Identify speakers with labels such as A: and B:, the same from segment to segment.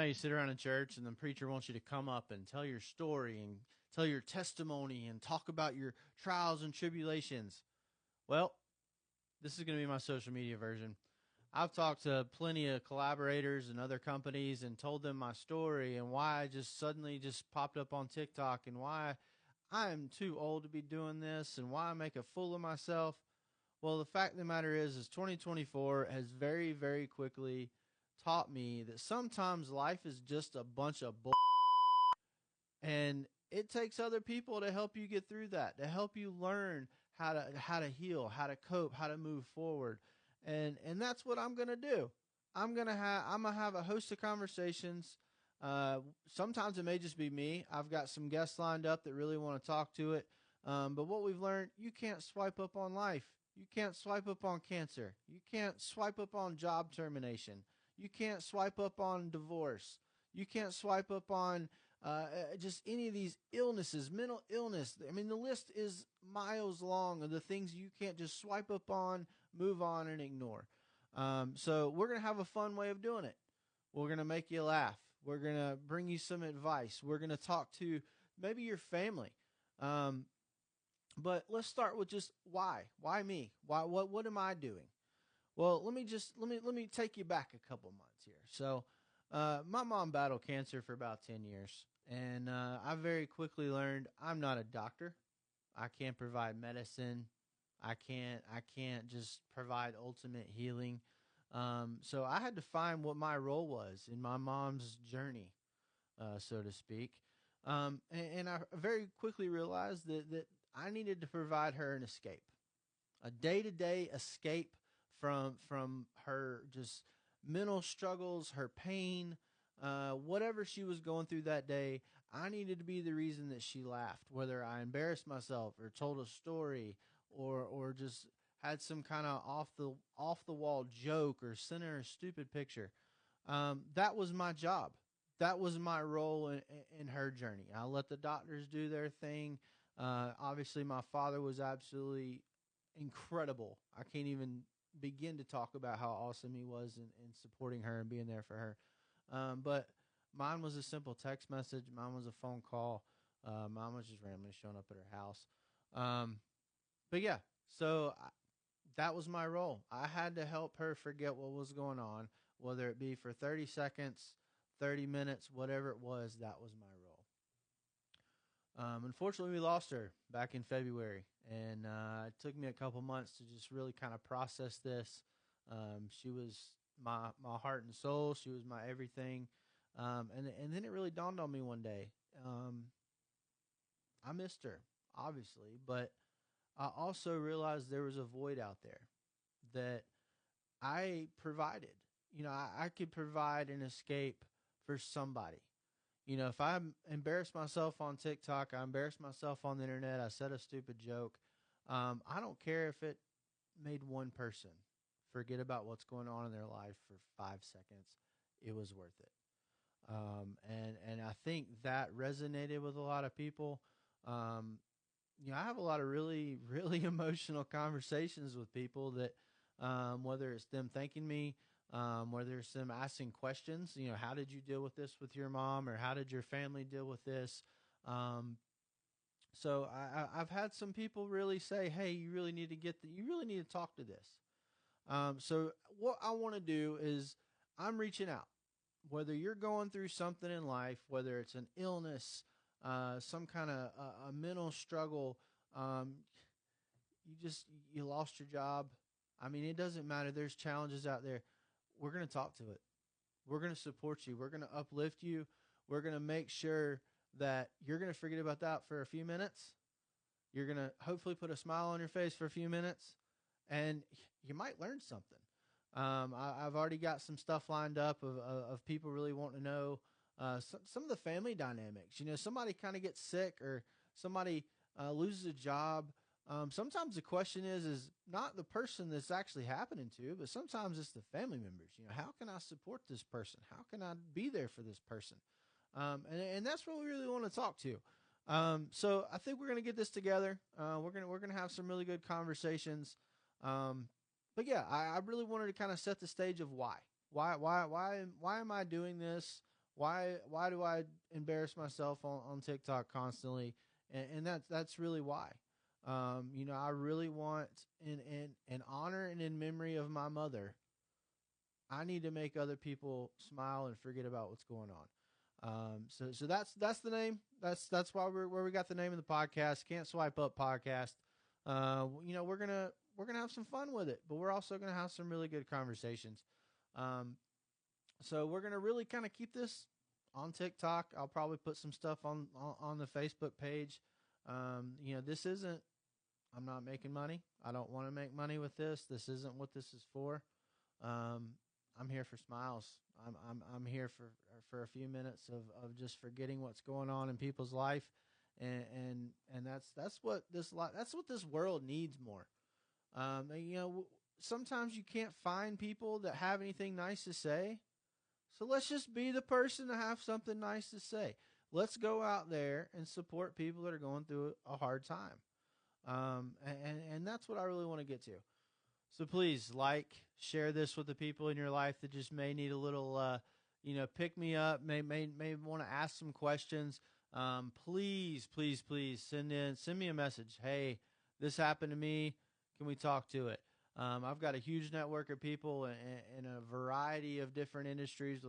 A: You sit around in church and the preacher wants you to come up and tell your story and tell your testimony and talk about your trials and tribulations. Well, this is going to be my social media version. I've talked to plenty of collaborators and other companies and told them my story and why I just suddenly just popped up on TikTok and why I'm too old to be doing this and why I make a fool of myself. Well, the fact of the matter is 2024 has very, very quickly taught me that sometimes life is just a bunch of bull, and it takes other people to help you get through that, to help you learn how to heal, how to cope, how to move forward, and that's what I'm gonna do. I'm gonna have a host of conversations. Uh, Sometimes it may just be me. I've got some guests lined up that really want to talk to it. But what we've learned, you can't swipe up on life. You can't swipe up on cancer. You can't swipe up on job termination. You can't swipe up on divorce. You can't swipe up on just any of these illnesses, mental illness. I mean, the list is miles long of the things you can't just swipe up on, move on, and ignore. So we're going to have a fun way of doing it. We're going to make you laugh. We're going to bring you some advice. We're going to talk to maybe your family. Um, but let's start with just why? Why me? Why? What am I doing? Well, let me take you back a couple months here. So, my mom battled cancer for about 10 years, and I very quickly learned I'm not a doctor. I can't provide medicine. I can't just provide ultimate healing. So I had to find what my role was in my mom's journey, so to speak. And I very quickly realized that I needed to provide her an escape, a day to day escape from her just mental struggles, her pain, whatever she was going through that day. I needed to be the reason that she laughed, whether I embarrassed myself or told a story or just had some kind of off the wall joke or sent her a stupid picture. That was my job. That was my role in her journey. I let the doctors do their thing. Obviously, my father was absolutely incredible. I can't even begin to talk about how awesome he was in supporting her and being there for her. But mine was a simple text message. Mine was a phone call. Mine was just randomly showing up at her house. Um, but yeah, so that was my role. I had to help her forget what was going on, whether it be for 30 seconds, 30 minutes, whatever it was, that was my role. Unfortunately, we lost her back in February, and it took me a couple months to just really kind of process this. She was my heart and soul. She was my everything. And then it really dawned on me one day. Um, I missed her, obviously, but I also realized there was a void out there that I provided. I could provide an escape for somebody. If I embarrass myself on TikTok, I embarrass myself on the internet, I said a stupid joke. I don't care if it made one person forget about what's going on in their life for 5 seconds. It was worth it. And I think that resonated with a lot of people. Um, I have a lot of really, really emotional conversations with people that, whether it's them thanking me, whether it's them asking questions, how did you deal with this with your mom, or how did your family deal with this? Um, so I've had some people really say, hey, you really need to talk to this. So what I want to do is I'm reaching out, whether you're going through something in life, whether it's an illness, some kind of a mental struggle, um, you lost your job. I mean, it doesn't matter. There's challenges out there. We're going to talk to it. We're going to support you. We're going to uplift you. We're going to make sure that you're going to forget about that for a few minutes. You're going to hopefully put a smile on your face for a few minutes, and you might learn something. I've already got some stuff lined up of people really wanting to know some of the family dynamics. Somebody kind of gets sick, or somebody loses a job. Sometimes the question is not the person that's actually happening to, but sometimes it's the family members. How can I support this person? How can I be there for this person? And that's what we really want to talk to. So I think we're going to get this together. We're gonna have some really good conversations. But yeah, I really wanted to kind of set the stage of why am I doing this? Why do I embarrass myself on TikTok constantly? And that's really why. I really want in honor and in memory of my mother, I need to make other people smile and forget about what's going on. So that's the name. That's why where we got the name of the podcast. Can't Swipe Up Podcast. We're gonna have some fun with it, but we're also gonna have some really good conversations. So we're gonna really kind of keep this on TikTok. I'll probably put some stuff on the Facebook page. This isn't. I'm not making money. I don't want to make money with this. This isn't what this is for. I'm here for smiles. I'm here for a few minutes of just forgetting what's going on in people's life, and that's what this world needs more. Sometimes you can't find people that have anything nice to say, so let's just be the person to have something nice to say. Let's go out there and support people that are going through a hard time. And that's what I really want to get to. So please share this with the people in your life that just may need a little, pick me up, may want to ask some questions. Please send me a message. Hey, this happened to me. Can we talk to it? I've got a huge network of people in a variety of different industries, a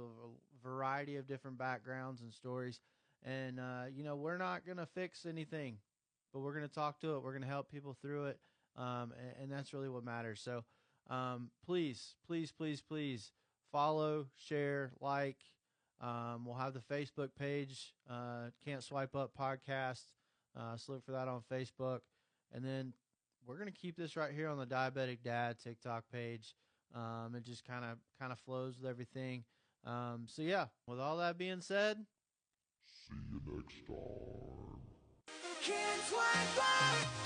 A: variety of different backgrounds and stories. And, we're not going to fix anything, but we're going to talk to it. We're going to help people through it. And that's really what matters. So, please follow, share, like. We'll have the Facebook page, Can't Swipe Up Podcast. So look for that on Facebook. And then we're going to keep this right here on the Diabetic Dad TikTok page. It just kind of flows with everything. So yeah, with all that being said,
B: see you next time.
C: Can't swipe up.